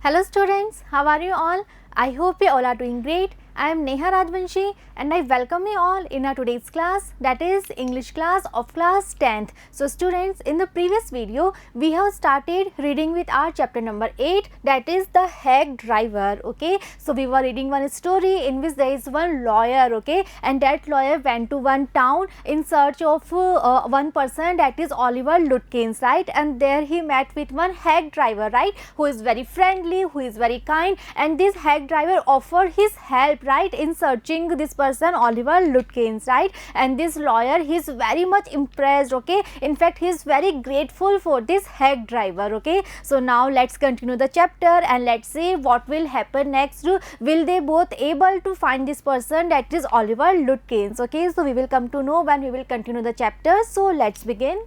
Hello students, how are you all? I hope you all are doing great. I am Neha Rajvanshi and I welcome you all in our today's class, that is English class of class 10th. So students, in the previous video we have started reading with our chapter number 8, that is the hack driver. Okay, so we were reading one story in which there is one lawyer, okay, and that lawyer went to one town in search of one person, that is Oliver Lutkins, right, and there he met with one hack driver, right, who is very friendly, who is very kind, and this hack driver offered his help, right, in searching this person Oliver Lutkins, right, and this lawyer, he is very much impressed, okay, in fact he is very grateful for this hack driver. Okay, so now let's continue the chapter and let's see what will happen next. Will they both able to find this person, that is Oliver Lutkins? Okay, so we will come to know when we will continue the chapter. So let's begin.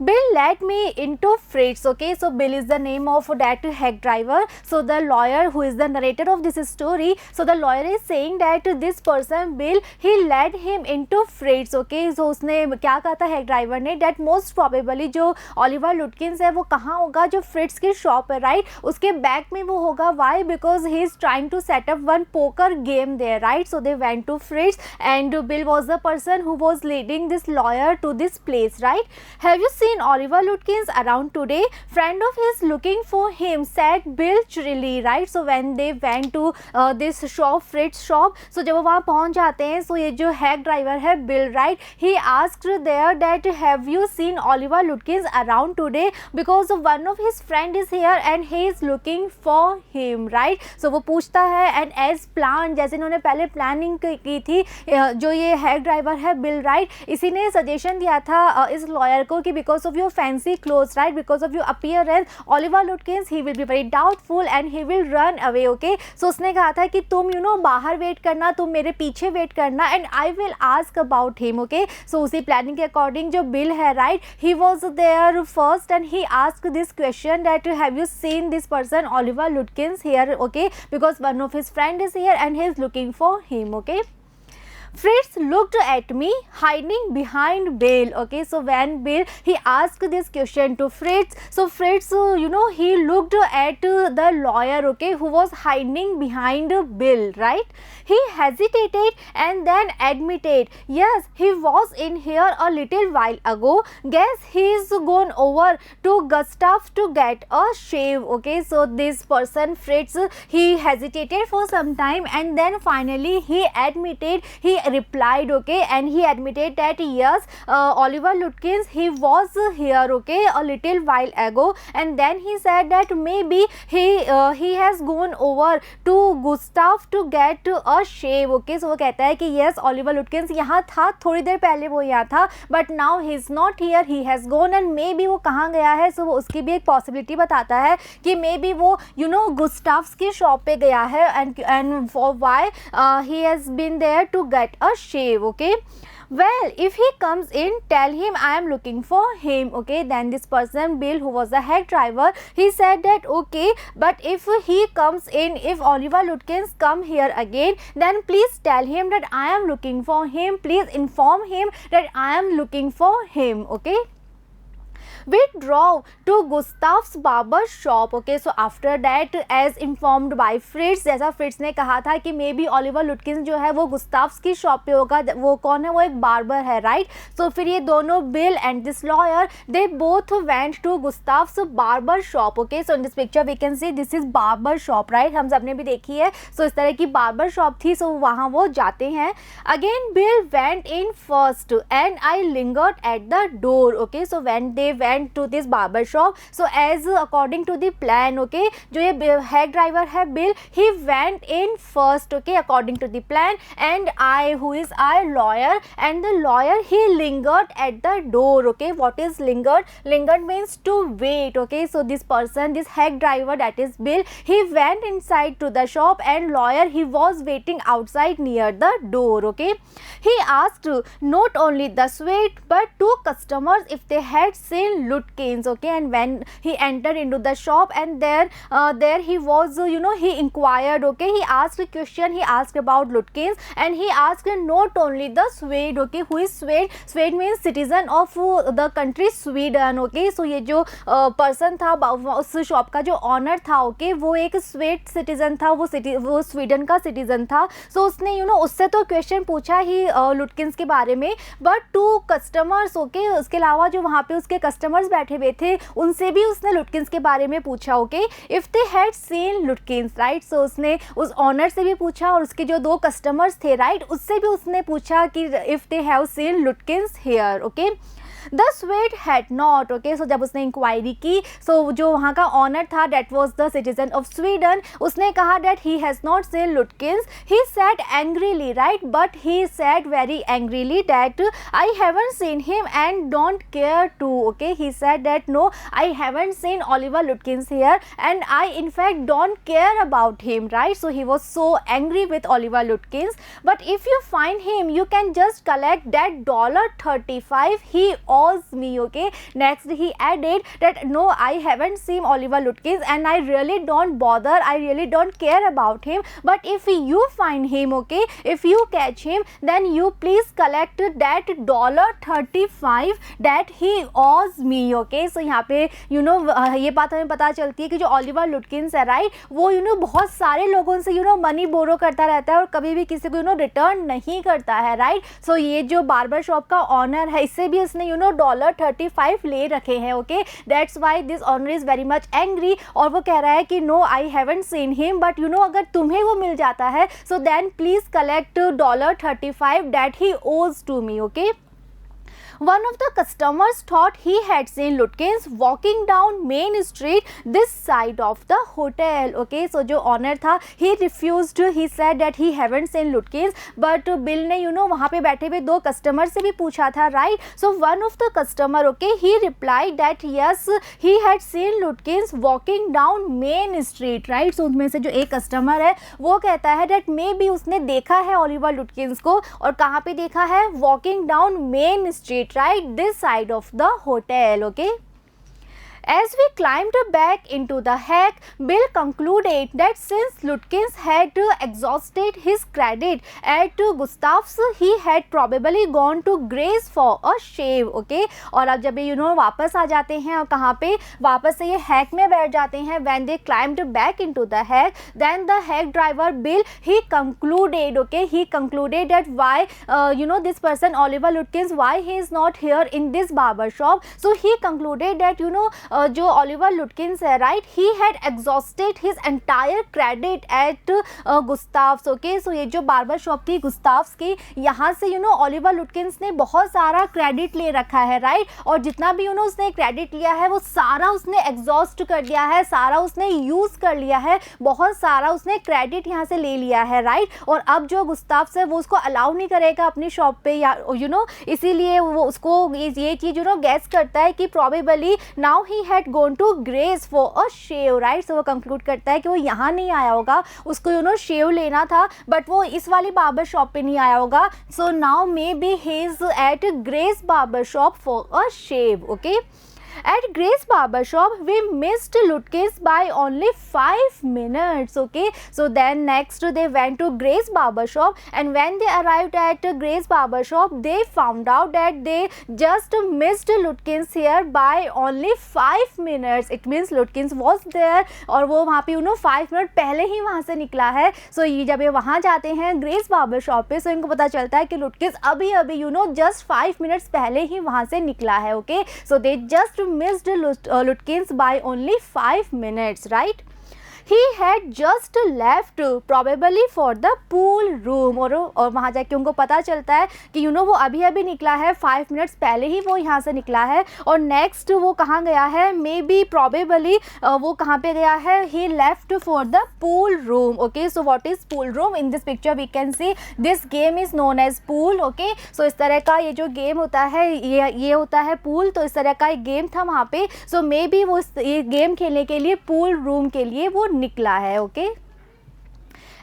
Bill led me into Fritz. Okay, so Bill is the name of that hack driver. So the lawyer who is the narrator of this story, so the lawyer is saying that this person Bill, he led him into Fritz. Okay, so उसने क्या कहा था hack driver ने, that most probably जो Oliver Lutkins है वो कहाँ होगा, जो Fritz की शॉप है, right, उसके बैक में वो होगा. Why? Because he is trying to set up one poker game there, right. So they went to Fritz and Bill was the person who was leading this lawyer to this place, right. Have you seen Oliver Lutkins around today? Friend of his looking for him, said Bill cheerily, right. So when they went to this shop, Fritz shop, so जब वो वहाँ पहुँच जाते हैं, so ये जो hack driver है Bill, right, he asked there that have you seen Oliver Lutkins around today, because one of his friend is here and he is looking for him, right. So वो पूछता है and as planned, जैसे इन्होंने पहले planning की थी, जो ये hack driver है Bill, right, इसी ने सजेशन दिया था इस लॉयर को कि because of your fancy clothes, right, because of your appearance, Oliver Lutkins, he will be very doubtful and he will run away. Okay, so उसने कहा था कि तुम बाहर वेट करना, तुम मेरे पीछे वेट करना and I will ask about him. Okay, so उसी प्लानिंग के अकॉर्डिंग जो बिल है, right, he was there first and he asked this question that have you seen this person Oliver Lutkins here, okay, because one of his friend is here and he is looking for him. Okay, Fritz looked at me hiding behind Bill. Okay, so when Bill, he asked this question to Fritz, so Fritz he looked at the lawyer, okay, who was hiding behind Bill, right. He hesitated and then admitted, yes, he was in here a little while ago. Guess he's gone over to Gustav to get a shave. Okay, so this person Fritz, he hesitated for some time and then finally he admitted, he replied, okay, and he admitted that yes, Oliver Lutkins, he was here, okay, a little while ago, and then he said that maybe he has gone over to Gustav to get a shave. Okay, so वो कहता है कि yes, Oliver Lutkins यहाँ था, थोड़ी देर पहले वो यहाँ था, but now he is not here, he has gone, and maybe वो कहाँ गया है. so वो उसकी भी एक possibility बताता है कि maybe वो Gustav's की शॉप पे गया है and for why he has been there to get a shave. Okay, well, if he comes in, tell him I am looking for him. Okay, then this person Bill, who was the hack driver, he said that okay, but if he comes in, if Oliver Lutkins come here again, then please tell him that I am looking for him, please inform him that I am looking for him. Okay, we drove to Gustav's barber shop. Okay, so after that, as informed by Fritz, जैसा Fritz ने कहा था कि maybe Oliver Lutkins जो है वो Gustav's की shop पे होगा, वो कौन है, वो एक बार्बर है, right. so फिर ये दोनों Bill and this lawyer, they both went to Gustav's barber shop. Okay, so in this picture we can see this is barber shop, right, हम सबने भी देखी है. so इस तरह की barber shop थी, so वहाँ वो जाते हैं. again Bill went in first and I lingered at the door. Okay, so when they went to this barber shop, so as according to the plan, okay, जो ये hack driver है Bill, he went in first, okay, according to the plan, and I, who is I, lawyer, and the lawyer, he lingered at the door. Okay, what is lingered? Lingered means to wait. Okay, so this person, this hack driver, that is Bill, he went inside to the shop and lawyer, he was waiting outside near the door. Okay, he asked not only the sweet but two customers if they had seen Lutkins, okay, and when he entered into the shop, and there he was, he inquired, okay, he asked a question, he asked about Lutkins, and he asked not only the Swede, okay, who is Swede? Swede means citizen of the country Sweden, okay. So ये जो person था उस shop का जो honour था, okay, वो एक स्वीड citizen था, वो स्वीडन का सिटीजन था. सो उसने उससे तो क्वेश्चन पूछा ही लुटकिंस के बारे में, बट टू कस्टमर्स, ओके, उसके अलावा जो वहाँ पे उसके कस्टमर्स बैठे हुए थे उनसे भी उसने लुटकिंस के बारे में पूछा, okay, if they had seen Lutkins, right. So उसने उस ऑनर से भी पूछा और उसके जो 2 कस्टमर्स थे, राइट, उससे भी उसने पूछा कि if they have seen Lutkins here, okay. The Swede had not, okay. So जब उसने इंक्वायरी की, सो जो वहाँ का ऑनर था, that was the citizen of Sweden, उसने कहा that he has not seen Lutkins. He said angrily, right, but he said very angrily that I haven't seen him and don't care to, okay. He said that no, I haven't seen Oliver Lutkins here and I in fact don't care about him, right. So he was so angry with Oliver Lutkins. But if you find him you can just collect that $35 he owes me, okay. Next he added that no, I haven't seen Oliver Lutkins and I really don't bother, I really don't care about him, but if you find him, okay, if you catch him, then you please collect that $35 that he owes me, okay. So यहाँ पे ये बात हमें पता चलती है कि जो ओलिवर लुटकिंस है, राइट, वो बहुत सारे लोगों से मनी बोरो करता रहता है और कभी भी किसी को रिटर्न नहीं करता है, राइट. सो ये जो बार्बर शॉप का ऑनर है, इससे भी उसने $35 ले रखे हैं, okay. That's why this owner is very much angry. और वो कह रहा है कि no, I haven't seen him, but अगर तुम्हें वो मिल जाता है, so then please collect $35 that he owes to me, okay. One of the customers thought he had seen Lutkins walking down Main Street this side of the hotel, okay. So जो owner था, he refused, he said that he haven't seen Lutkins, but Bill ने वहाँ पे बैठे हुए 2 customer से भी पूछा था, right. So one of the customer, okay, he replied that yes, he had seen Lutkins walking down Main Street, right. So उनमें से जो एक कस्टमर है वो कहता है that maybe उसने देखा है ओलिवर लुटकिंस को, और कहाँ पे देखा है? Walking down Main Street, right, this side of the hotel, okay. As we climbed back into the hack, Bill concluded that since Lutkins had exhausted his credit at Gustav's, he had probably gone to Grace for a shave, okay. और अब जब ये वापस आ जाते हैं और कहाँ पे वापस से ये हैक में बैठ जाते हैं, when they climbed back into the hack, then the hack driver Bill, he concluded, okay, he concluded that why this person Oliver Lutkins, why he is not here in this barber shop. So he concluded that जो Oliver Lutkins है, right, he had exhausted his entire credit at Gustaf's, okay. So ये जो barber shop थी गुस्ताव्स की, यहाँ से Oliver लुटकिंस ने बहुत सारा क्रेडिट ले रखा है, राइट. और जितना भी उसने क्रेडिट लिया है वो सारा उसने एग्जॉस्ट कर दिया है, सारा उसने यूज़ कर लिया है, बहुत सारा उसने क्रेडिट यहाँ से ले लिया है, राइट. और अब जो गुस्ताव्स है वो उसको अलाउ नहीं करेगा अपनी शॉप पे, या इसीलिए वो उसको ये चीज़ गैस करता है कि probably now he had gone to Gray's for a shave, right. So वो कंक्लूड करता है कि वो यहाँ नहीं आया होगा, उसको शेव लेना था, बट वो इस वाली बार्बर शॉप पे नहीं आया होगा. So now maybe he is at Grace barber shop for a shave, okay. At Grace Barber Shop, we missed Lutkins by only 5 minutes, okay. So then next they went to Grace Barber Shop, and when they arrived at Grace Barber Shop, they found out that they just missed Lutkins here by only 5 minutes. It means Lutkins was there, और वो वहाँ पे 5 minute पहले ही वहाँ से निकला है. So ये जब ये वहाँ जाते हैं Grace Barber Shop पे, so इनको पता चलता है कि Lutkins अभी just 5 minutes पहले ही वहाँ से निकला है, okay. So they just missed Lutkins by only 5 minutes, right. He had just left probably for the pool room, और वहाँ जाके उनको पता चलता है कि वो अभी अभी निकला है, 5 मिनट्स पहले ही वो यहाँ से निकला है. और नेक्स्ट वो कहाँ गया है? मे बी प्रॉबेबली वो कहाँ पे गया है? he left for the pool room, okay. So what is pool room? In this picture we can see this game is known as pool, okay. So इस तरह का ये जो गेम होता है ये होता है पूल, तो इस तरह का एक गेम था वहाँ पे. सो मे बी वो ये गेम खेलने के लिए पूल रूम के लिए वो निकला है, okay.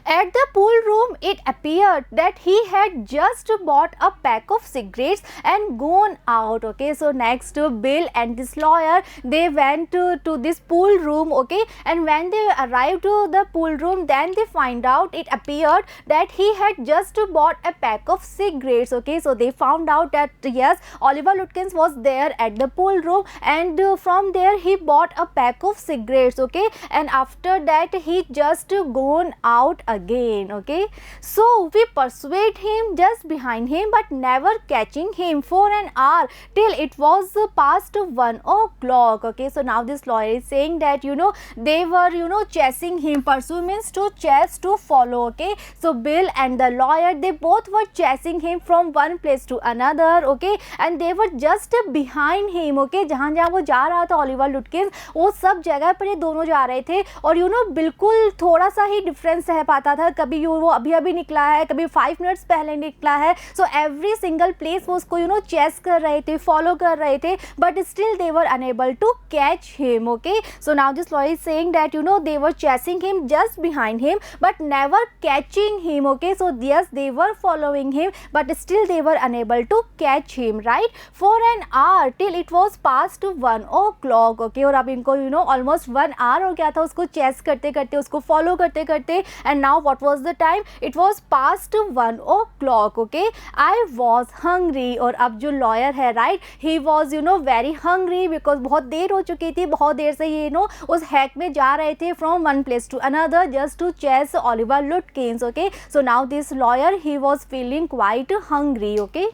At the pool room, it appeared that he had just bought a pack of cigarettes and gone out. Okay, so next Bill and this lawyer, they went to this pool room. Okay, and when they arrived to the pool room, then they find out it appeared that he had just bought a pack of cigarettes. Okay, so they found out that yes, Oliver Lutkins was there at the pool room, and from there he bought a pack of cigarettes. Okay, and after that he just gone out again. Okay, so we persuade him just behind him but never catching him for an hour till it was past 1 o'clock. Okay, so now this lawyer is saying that they were chasing him. Pursue means to chase, to follow. Okay, so Bill and the lawyer, they both were chasing him from one place to another. Okay, and they were just behind him. Okay, जहाँ जहाँ वो जा रहा था Oliver लुटकिंस, वो सब जगह पर ये दोनों जा रहे थे और बिल्कुल थोड़ा सा ही डिफरेंस रह पाता था, कभी वो अभी अभी निकला है, कभी 5 मिनट्स पहले निकला है. सो एवरी सिंगल प्लेस वो उसको चेस कर रहे थे, फॉलो कर रहे थे, but still they were unable to catch him. Okay, so now this lawyer is saying that they were chasing him just behind him but never catching him. Okay, so yes they were following him but still they were unable to catch him, right, for an hour till it was past 1 o'clock. Okay, और अब इनको almost 1 hour हो गया था उसको chess करते करते, उसको फॉलो करते करते. And now what was the time? It was past 1 o'clock. Okay, I was hungry. और अब जो लॉयर है, right, he was very hungry because बहुत देर हो चुकी थी, बहुत देर से ये उस हैक में जा रहे थे from one place to another just to chase Oliver Lutkins. Okay, so now this lawyer, he was feeling quite hungry. Okay,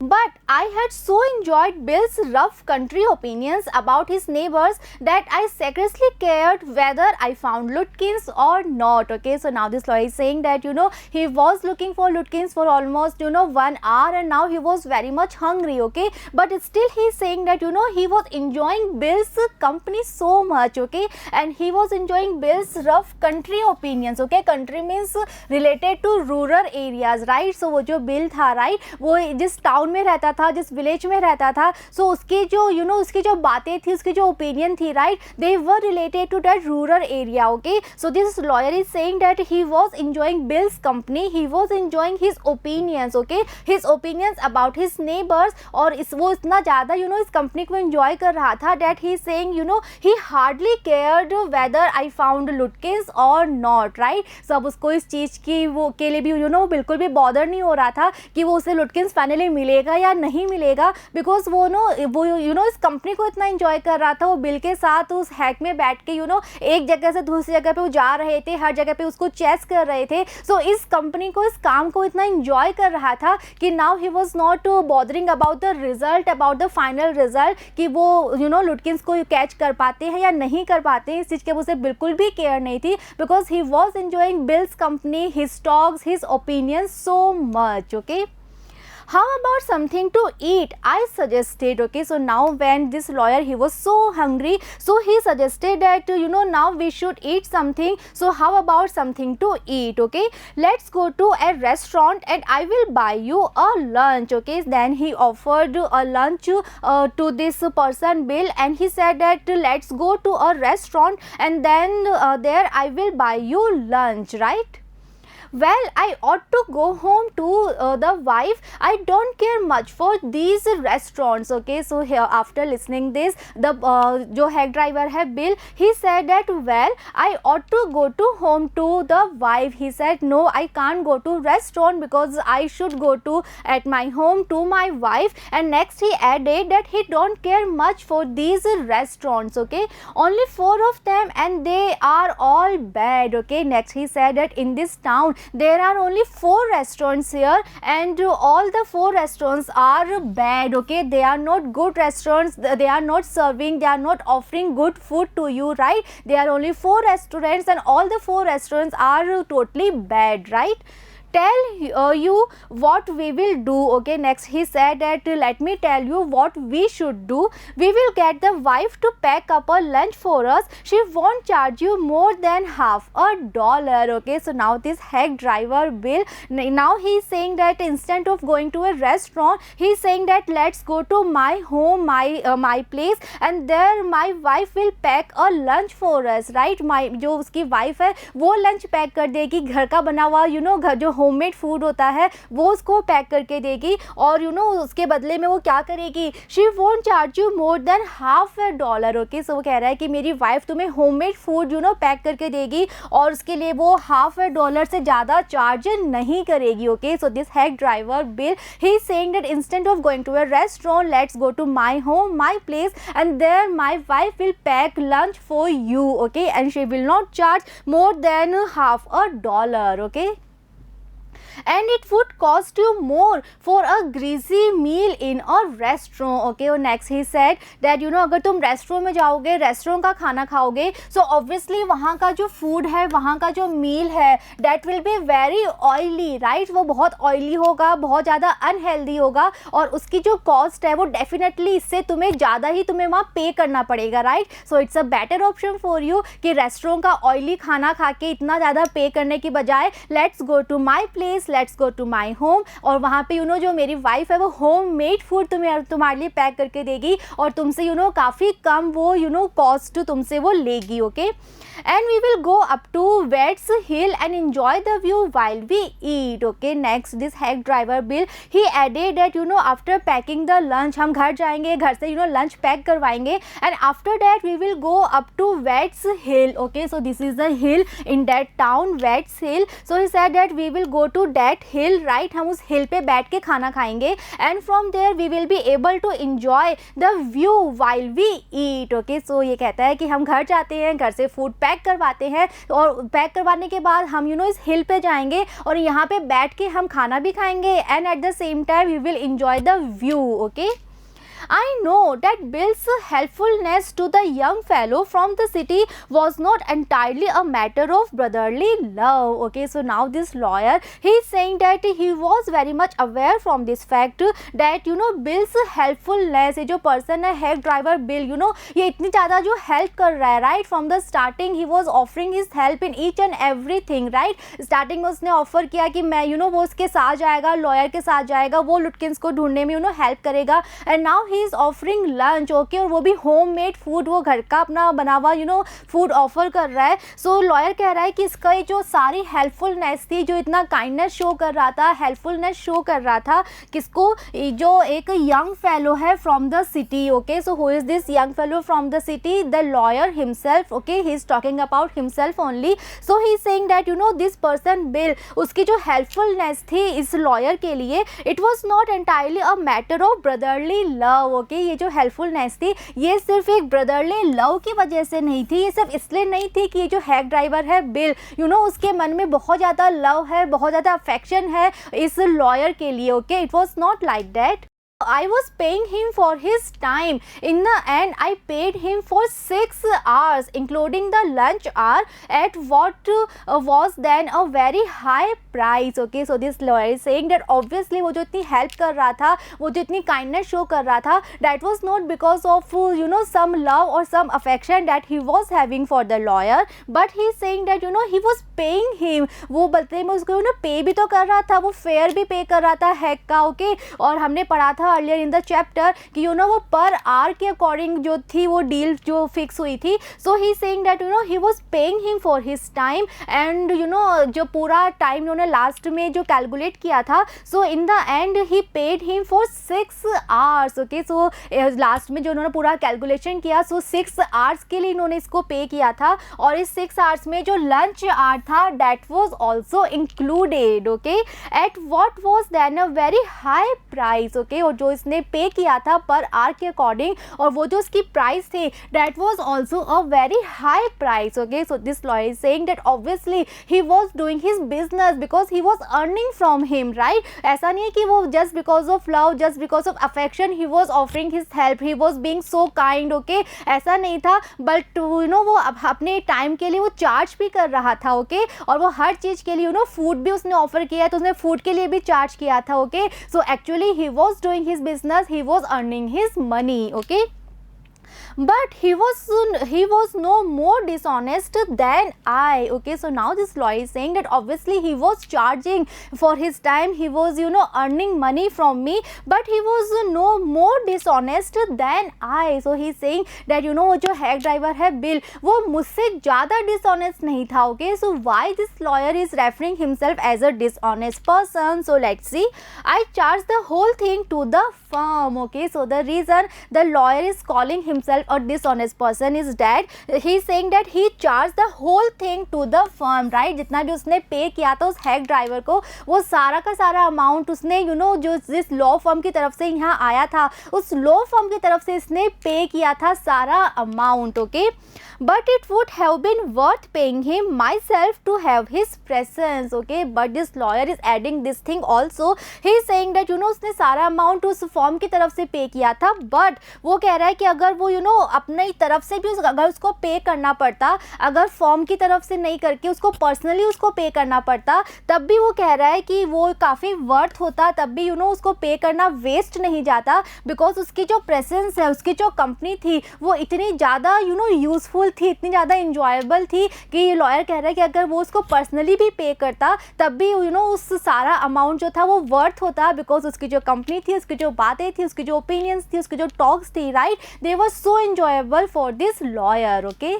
but I had so enjoyed Bill's rough country opinions about his neighbors that I seriously cared whether I found Lutkins or not. Okay, so now this lawyer is saying that he was looking for Lutkins for almost 1 hour and now he was very much hungry. Okay, but still he is saying that he was enjoying Bill's company so much. Okay, and he was enjoying Bill's rough country opinions. Okay, country means related to rural areas, right? So वो जो Bill था, right, वो जिस town में रहता था, जिस village में रहता था, सो उसकी जो उसकी जो बातें थी, उसकी जो ओपिनियन थी, right, they were related to that rural area. Okay, so this lawyer is saying that he was enjoying Bill's company, he was enjoying his opinions. Okay, his opinions about his neighbours, और वो इतना ज़्यादा इस company को enjoy कर रहा था that he saying he hardly cared whether I found Lutkins और नॉट, राइट. सब उसको इस चीज़ की वो के लिए भी बिल्कुल भी बॉदर नहीं हो रहा था कि वो उसे लुटकिंस फाइनली मिलेगा या नहीं मिलेगा, बिकॉज वो इस कंपनी को इतना एंजॉय कर रहा था. वो बिल के साथ उस हैक में बैठ के एक जगह से दूसरी जगह पे वो जा रहे थे, हर जगह पे उसको चेस कर रहे थे. सो इस कंपनी को, इस काम को इतना एंजॉय कर रहा था कि now he was not bothering about the result, about the final result, कि वो लुटकिंस को कैच कर पाते हैं या नहीं कर पाते हैं. इस चीज़ के उसे बिल्कुल भी केयर नहीं थी because he was enjoying bills company, his talks, his opinion so much. Okay, how about something to eat? I suggested. Okay, so now when this lawyer, he was so hungry, so he suggested that now we should eat something. So how about something to eat? Okay, let's go to a restaurant and I will buy you a lunch. Okay, then he offered a lunch to this person Bill, and he said that let's go to a restaurant and then there I will buy you lunch, right? Well, I ought to go home to the wife. I don't care much for these restaurants. Okay, so here after listening this, the जो hack driver है Bill, he said that well, I ought to go to home to the wife. He said no, I can't go to restaurant because I should go to at my home to my wife. And next he added that he don't care much for these restaurants. Okay, only 4 of them and they are all bad. Okay, next he said that in this town there are only 4 restaurants here and all the 4 restaurants are bad. Okay, they are not good restaurants, they are not serving, they are not offering good food to you, right? There are only 4 restaurants and all the 4 restaurants are totally bad, right? tell you what we will do. Okay, next he said that let me tell you what we should do. We will get the wife to pack up a lunch for us. She won't charge you more than $50. Okay, so now this hack driver Bill, now he is saying that instead of going to a restaurant, he is saying that let's go to my home, my place, and there my wife will pack a lunch for us, right? my जो उसकी wife है वो lunch pack कर देगी, घर का बना हुआ घर जो होममेड फूड होता है वो उसको पैक करके देगी, और उसके बदले में वो क्या करेगी, she won't charge you more than $50. Okay, so वो कह रहा है कि मेरी वाइफ तुम्हें होममेड फूड पैक करके देगी और उसके लिए वो $50 से ज़्यादा चार्ज नहीं करेगी. Okay, so this hack driver Bill, he is saying that instead of going to a restaurant, let's go to my home, my place, and there my wife will pack lunch for you. Okay, and she will not charge more than $50. Okay, and it would cost you more for a greasy meal in a restaurant. Okay, और next he said that अगर तुम restaurant में जाओगे, restaurant का खाना खाओगे, so obviously वहाँ का जो फूड है, वहाँ का जो मील है, that will be very oily, right? वो बहुत ऑयली होगा, बहुत ज़्यादा अनहेल्दी होगा, और उसकी जो कॉस्ट है वो डेफिनेटली इससे तुम्हें वहाँ पे करना पड़ेगा, right? So it's a better option for you कि रेस्टोरेंट का ऑयली खाना खा के इतना ज़्यादा पे करने की बजाय let's go to my place, let's go to my home, और वहाँ पे जो मेरी वाइफ है वो होम मेड फूड तुम्हारे लिए पैक करके देगी और तुमसे काफ़ी कम वो कॉस्ट तुमसे वो लेगी. Okay, and we will go up to Wets Hill and enjoy the view while we eat. Okay, next this hack driver Bill, he added that after packing the lunch, हम घर जाएंगे, घर से lunch पैक करवाएंगे, and after that we will go up to Wets Hill. Okay, so this is the hill in that town, Wets Hill. So he said that we will go to that hill, right? हम उस hill पे बैठ के खाना खाएंगे, and from there we will be able to enjoy the view while we eat. Okay, so ये कहता है कि हम घर जाते हैं, घर से फूड पैक करवाते हैं, और पैक करवाने के बाद हम इस हिल पे जाएंगे और यहाँ पे बैठ के हम खाना भी खाएंगे, and at the same time we will enjoy the view. Okay, I know that Bill's helpfulness to the young fellow from the city was not entirely a matter of brotherly love. Okay, so now this lawyer, he is saying that he was very much aware from this fact that Bill's helpfulness, ये जो person है hack driver Bill, ये इतनी ज़्यादा जो help कर रहा है, right? From the starting he was offering his help in each and everything, right? Starting में उसने offer किया कि मैं वो उसके साथ जाएगा, lawyer के साथ जाएगा, वो लुटकिंस को ढूंढने में help करेगा, and now he is offering lunch. Okay, और वो भी homemade food, वो घर का अपना बना हुआ food offer कर रहा है. So lawyer कह रहा है कि इसका ये जो सारी helpfulness थी, जो इतना kindness show कर रहा था, helpfulness show कर रहा था, किसको, जो एक young fellow है from the city. Okay, so who is this young fellow from the city? The lawyer himself. Okay, he is talking about himself only. So he is saying that this person Bill, उसकी जो helpfulness थी इस lawyer के लिए, it was not entirely a matter of brotherly love. Okay, ये जो helpfulness थी, ये सिर्फ एक brotherly love की वजह से नहीं थी, ये सिर्फ इसलिए नहीं थी कि ये जो hack driver है Bill, उसके मन में बहुत ज़्यादा love है, बहुत ज़्यादा affection है इस lawyer के लिए. Okay, it was not like that. I was paying him for his time. In the end, I paid him for 6 hours, including the lunch hour, at what was then a very high price. Okay, so this lawyer is saying that obviously वो जो इतनी help कर रहा था, वो जो इतनी kindness show कर रहा था, that was not because of some love or some affection that he was having for the lawyer, but he is saying that he was paying him. वो बदले में उसको pay भी तो कर रहा था, वो fare भी pay कर रहा था hack का. Okay, और हमने पढ़ा था अर्लियर इन द चैप्टर कि वो पर आवर के अकॉर्डिंग जो थी वो डील जो फिक्स हुई थी. So he saying that he was paying him for his time, and जो पूरा टाइम उन्होंने लास्ट में जो कैलकुलेट किया था, so in the end he paid him for 6 hours. Okay, so last में जो उन्होंने पूरा कैलकुलेशन किया, सो 6 आवर्स के लिए इन्होंने इसको पे किया था, और इस 6 आवर्स में जो लंच आवर था that was also included. Okay, at what was then a very high price. Okay, और जो इसने पे किया था पर आवर के अकॉर्डिंग, और वो जो उसकी प्राइस थी that was also a very high price. Okay, so this lawyer is saying that obviously he was doing his business because he was earning from him, right. ऐसा नहीं है कि वो just because of love, just because of affection he was offering his help, he was being so kind. Okay, ऐसा नहीं था, but you know वो अपने टाइम के लिए वो चार्ज भी कर रहा था. ओके, और वो हर चीज़ के लिए यू नो फूड भी उसने ऑफर किया तो उसने फूड के लिए भी चार्ज किया था. Okay, so actually he was doing his business, he was earning his money. Okay, but he was no more dishonest than I. Okay, so now this lawyer is saying that obviously he was charging for his time, he was you know earning money from me, but he was no more dishonest than I. So he is saying that you know जो hack driver है bill वो मुझसे ज़्यादा dishonest नहीं था. Okay, so why this lawyer is referring himself as a dishonest person? So let's see. I charge the whole thing to the firm. Okay, so the reason the lawyer is calling himself a dishonest person is that he is saying that he charged the whole thing to the firm, right. जितना भी उसने पे किया था उस hack driver को वो सारा का सारा अमाउंट उसने यू नो जो जिस लॉ फर्म की तरफ से यहाँ आया था उस लॉ फर्म की तरफ से इसने पे किया था सारा amount. Okay, but it would have been worth paying him myself to have his presence. Okay, but this lawyer is adding this thing also. He is saying that you know उसने सारा अमाउंट उस form की तरफ से पे किया था, but वो कह रहा है कि अगर वो यू नो अपनी तरफ से भी अगर उसको पे करना पड़ता, अगर फॉर्म की तरफ से नहीं करके उसको पर्सनली उसको पे करना पड़ता, तब भी वो कह रहा है कि वो काफ़ी वर्थ होता, तब भी यू नो उसको पे करना वेस्ट नहीं जाता, बिकॉज उसकी जो प्रेजेंस है, उसकी जो कंपनी थी वो इतनी ज़्यादा यू नो यूज़फुल थी, इतनी ज़्यादा इंजॉयबल थी कि ये लॉयर कह रहा है कि अगर वो उसको पर्सनली भी पे करता तब भी यू नो उस सारा अमाउंट जो था वो वर्थ होता, बिकॉज उसकी जो कंपनी थी, उसकी जो बातें थी, उसकी जो ओपिनियंस थी, उसकी जो टॉक्स थी, right, they were so enjoyable for this lawyer. Okay,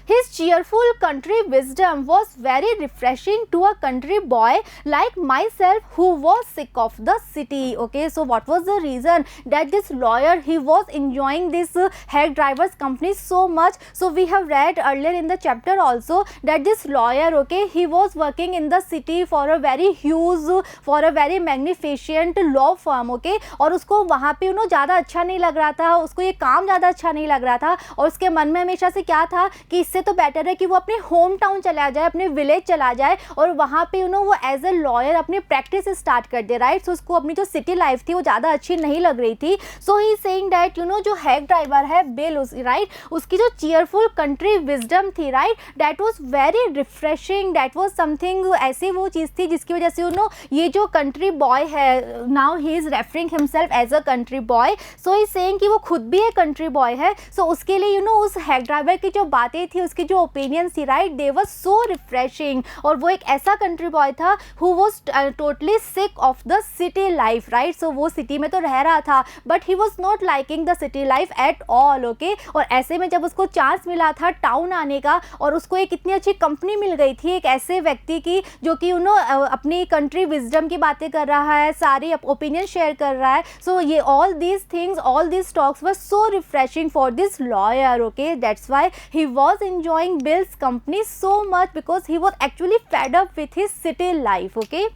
his cheerful country wisdom was very refreshing to a country boy like myself who was sick of the city. Okay, so what was the reason that this lawyer he was enjoying this hack drivers company so much? So we have read earlier in the chapter also that this lawyer, okay, he was working in the city for a very huge, for a very magnificent law firm. Okay, और उसको वहाँ पे उन्होंने ज़्यादा अच्छा नहीं लग रहा था, उसको ये काम ज़्यादा अच्छा नहीं लग रहा था, और उसके मन में हमेशा से क्या था कि इससे तो बेटर है कि वो अपने होम टाउन चला जाए, अपने विलेज चला जाए और वहाँ पे यू नो वो एज ए लॉयर अपनी प्रैक्टिस स्टार्ट कर दे, राइट. सो उसको अपनी जो सिटी लाइफ थी वो ज़्यादा अच्छी नहीं लग रही थी. So he saying that you know जो हैक ड्राइवर है बिल, राइट, उसकी जो चीयरफुल कंट्री विजडम थी, right, that was very refreshing, that was something, ऐसी वो चीज़ थी जिसकी वजह से यू नो ये जो कंट्री बॉय है, now he is referring himself as a country boy. So he saying कि वो खुद भी एक कंट्री बॉय है. सो उसके लिए यू नो उस हैक ड्राइवर की जो बातें थी, उसकी जो ओपिनियंस थी, right, they were so refreshing. और वो एक ऐसा कंट्री बॉय था who was totally sick of the city life, right. So वो सिटी में तो रह रहा था but he was not liking the city life at all. Okay, और ऐसे में जब उसको चांस मिला था टाउन आने का और उसको एक इतनी अच्छी कंपनी मिल गई थी एक ऐसे व्यक्ति की जो कि यू नो अपनी कंट्री विजडम की बातें कर रहा है, सारी ओपिनियन शेयर कर रहा है. सो ये all these things, all these talks were so refreshing for this lawyer. Okay, that's why he was enjoying Bill's company so much because he was actually fed up with his city life. Okay,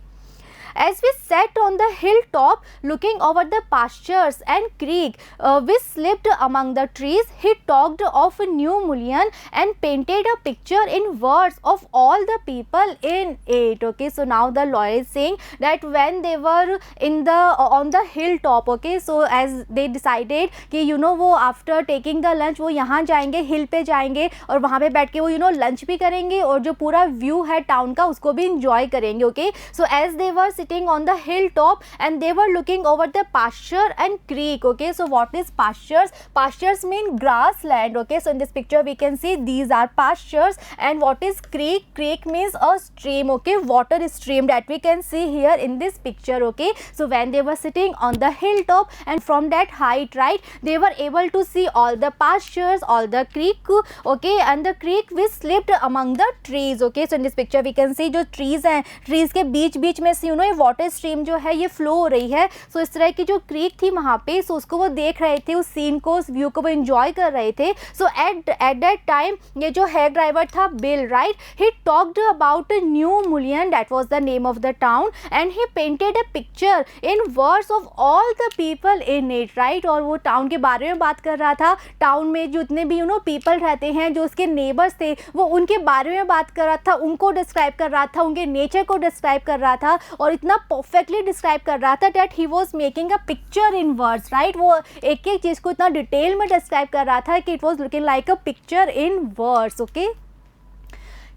as we sat on the hilltop looking over the pastures and creek which slipped among the trees, he talked of New Mullion and painted a picture in words of all the people in it. Okay, so now the lawyer is saying that when they were in the on the hilltop, okay, so as they decided कि you know वो after taking the lunch वो यहाँ जाएंगे, हिल पे जाएंगे और वहाँ पे बैठ के वो you know लंच भी करेंगे और जो पूरा व्यू है टाउन का उसको भी इंजॉय करेंगे. Okay, so as they were sitting on the hilltop and they were looking over the pasture and creek. Okay, so what is pastures? Pastures mean grassland. Okay, so in this picture we can see these are pastures. And what is creek? Creek means a stream. Okay, water stream that we can see here in this picture. Okay, so when they were sitting on the hilltop and from that height, right, they were able to see all the pastures, all the creek. Okay, and the creek which slipped among the trees. Okay, so in this picture we can see जो trees हैं, trees के बीच बीच में से you know है water stream जो है ये flow हो रही है। सो इस तरह की जो क्रीक थी वहाँ पे, सो उसको वो देख रहे थे, उस सीन को, उस व्यू को वो एंजॉय कर रहे थे। सो एट दैट टाइम ये जो हेयर ड्राइवर था bill, right, he talked about new मुलियन, that was the name of the town, and he painted a picture in words of all the people in it, right. और वो town के बारे में बात कर रहा था, टाउन में जितने भी पीपल रहते हैं, जो उसके नेबर्स थे, वो उनके बारे में बात कर रहा था, उनको डिस्क्राइब कर रहा था, उनके नेचर को डिस्क्राइब कर रहा था, और इतना परफेक्टली डिस्क्राइब कर रहा था that he was making a picture in words, right. वो एक एक चीज़ को इतना डिटेल में डिस्क्राइब कर रहा था कि it was looking like a picture in words, okay.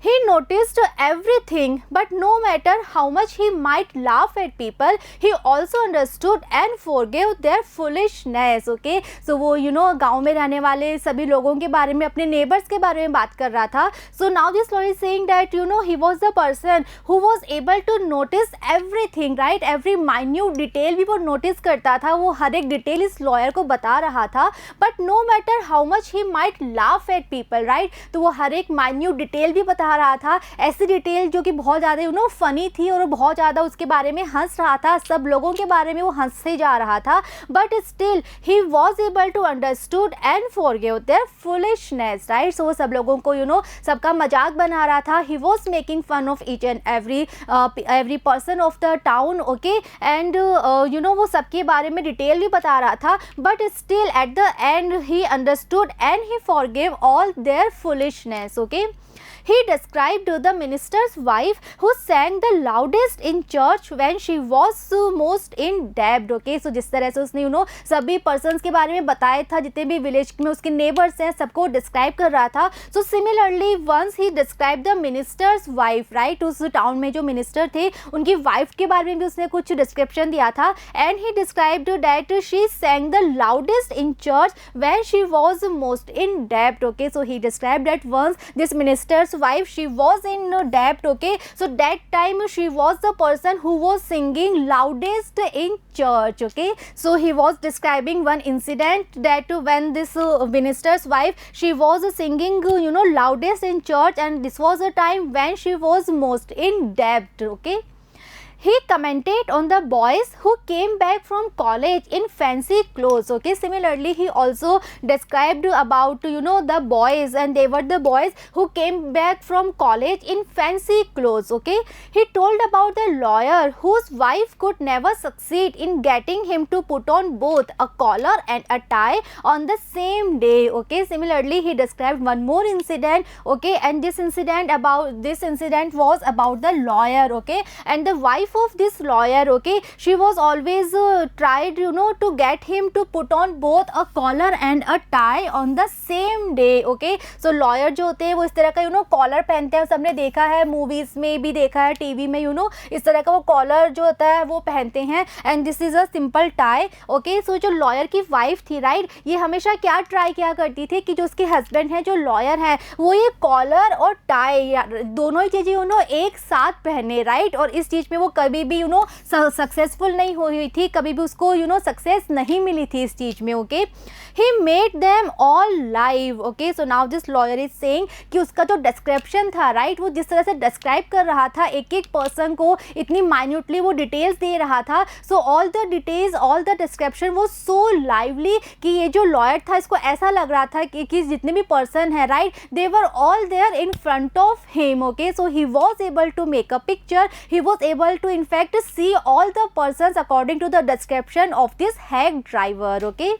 He noticed everything, but no matter how much he might laugh at people, he also understood and forgave their foolishness. Okay, so वो गाँव में रहने वाले सभी लोगों के बारे में, अपने neighbors के बारे में बात कर रहा था. So now this lawyer is saying that he was the person who was able to notice everything, right? Every minute detail भी वो notice करता था, वो हर एक detail इस lawyer को बता रहा था. But no matter how much he might laugh at people, right? तो वो हर एक minute detail भी बता रहा था, ऐसी डिटेल जो कि बहुत ज़्यादा फनी थी, और बहुत ज़्यादा उसके बारे में हंस रहा था, सब लोगों के बारे में वो हंसते जा रहा था. But still he was able to understood and forgive their foolishness, right. So वो सब लोगों को सबका मजाक बना रहा था. He was making fun of each and every person of the town, okay. And वो सबके बारे में डिटेल भी बता रहा था. But still at the end he understood and he forgive all their foolishness, okay. He described the minister's wife who sang the loudest in church when she was most in debt. Okay, so जिस तरह से उसने सभी persons के बारे में बताया था, जितने भी village में उसके neighbors हैं, सबको describe कर रहा था. So similarly once he described the minister's wife, right, उस town में जो minister थे उनकी wife के बारे में भी उसने कुछ description दिया था. And he described that she sang the loudest in church when she was most in debt. Okay, so he described that once this minister's wife, she was in debt, okay. So that time she was the person who was singing loudest in church, okay. So he was describing one incident that when this minister's wife, she was singing loudest in church, and this was a time when she was most in debt, okay. He commented on the boys who came back from college in fancy clothes, okay. Similarly he also described about the boys, and they were the boys who came back from college in fancy clothes, okay. He told about the lawyer whose wife could never succeed in getting him to put on both a collar and a tie on the same day, okay. Similarly he described one more incident, okay, and this incident was about the lawyer, okay. And the wife of this lawyer, okay, she was always tried to get him to put on both a collar and a tie on the same day, okay. So lawyer जो होते हैं वो इस तरह का collar पहनते हैं, सबने देखा है, मूवीज में भी देखा है, टीवी में इस तरह का वो कॉलर जो होता है वो पहनते हैं. And this is a simple tie, okay. So जो लॉयर की वाइफ थी, राइट, ये हमेशा क्या ट्राई किया करती थी कि जो उसके हस्बैंड हैं, जो लॉयर हैं, वो ये कॉलर और टाई दोनों ही चीज़ें एक साथ पहने, राइट. और इस चीज़ में वो कभी भी सक्सेसफुल नहीं हुई थी, कभी भी उसको सक्सेस नहीं मिली थी इस चीज़ में, okay. He made them all live, okay. So now this lawyer is saying कि उसका जो डिस्क्रिप्शन था, राइट, वो जिस तरह से डिस्क्राइब कर रहा था एक एक पर्सन को, इतनी माइन्यूटली वो डिटेल्स दे रहा था. So all the details, all the description वो सो लाइवली कि ये जो लॉयर था इसको ऐसा लग रहा था कि जितने भी पर्सन है, right, they were all there in front of him, okay. So he was able to make a picture, he was able to in fact see all the persons according to the description of this hack driver, okay.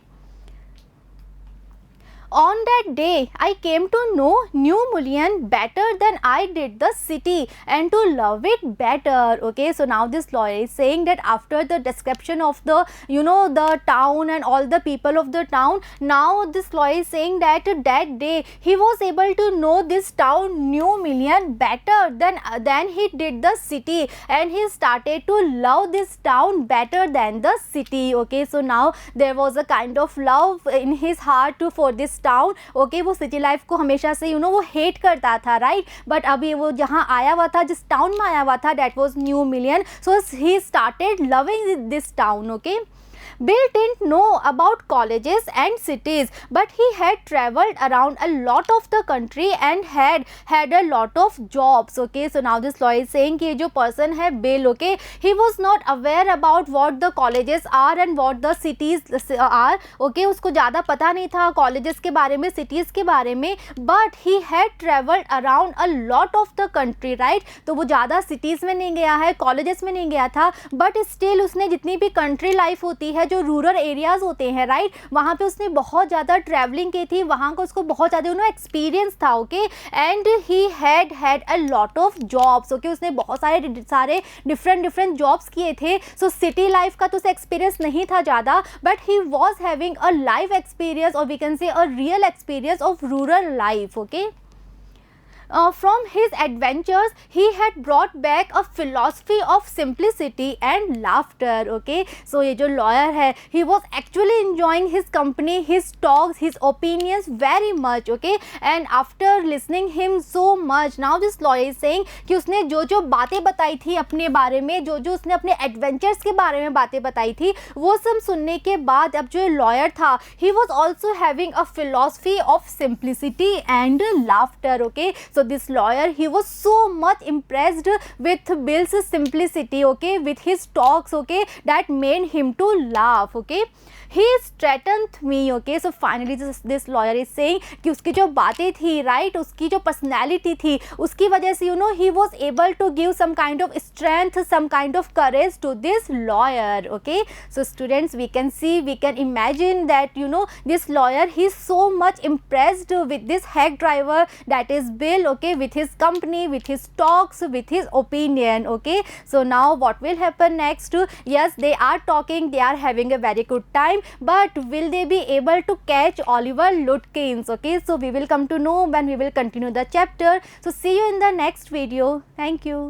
On that day, I came to know New Mullion better than I did the city and to love it better, okay. So now this lawyer is saying that after the description of the the town and all the people of the town, now this lawyer is saying that that day he was able to know this town New Mullion better than he did the city, and he started to love this town better than the city, okay. So now there was a kind of love in his heart for this town, okay. वो city life को हमेशा से वो hate करता था, right. But अभी वो जहाँ आया हुआ था, जिस टाउन में आया हुआ था, that was new million. So he started loving this town, okay. Bill didn't know about colleges and cities, but he had traveled around a lot of the country and had a lot of jobs. Okay, so now this lawyer is saying कि जो person है Bill, okay, he was not aware about what the colleges are and what the cities are. Okay, उसको ज़्यादा पता नहीं था colleges के बारे में, cities के बारे में, but he had traveled around a lot of the country, right? तो वो ज़्यादा cities में नहीं गया है, colleges में नहीं गया था, but still उसने जितनी भी country life होती है, जो rural areas होते हैं, right, वहाँ पे उसने बहुत ज़्यादा traveling की थी, वहाँ का उसको बहुत ज़्यादा experience था. Okay, and he had a lot of jobs. Okay, उसने बहुत सारे different jobs किए थे. So city life का तो उसे experience नहीं था ज़्यादा, but he was having a life experience, or we can say a real experience of rural life. Okay, from his adventures he had brought back a philosophy of simplicity and laughter. Okay, so ये जो lawyer है, he was actually enjoying his company, his talks, his opinions very much. Okay, and after listening him so much, now this lawyer is saying कि उसने जो बातें बताई थी अपने बारे में, जो उसने अपने adventures के बारे में बातें बताई थी, वो सब सुनने के बाद अब जो lawyer था, he was also having a philosophy of simplicity and laughter. Okay, so this lawyer, he was so much impressed with Bill's simplicity, okay, with his talks, okay, that made him to laugh. Okay, he straightened me. Okay, so finally this lawyer is saying कि उसकी जो बातें थी, right, उसकी जो personality थी, उसकी वजह से he was able to give some kind of strength, some kind of courage to this lawyer. Okay, so students, we can see, we can imagine that this lawyer, he is so much impressed with this hack driver, that is Bill. Okay, with his company, with his talks, with his opinion. Okay, so now what will happen next? Yes, they are talking, they are having a very good time, but will they be able to catch Oliver Lutkins? Okay, so we will come to know when we will continue the chapter. So see you in the next video. Thank you.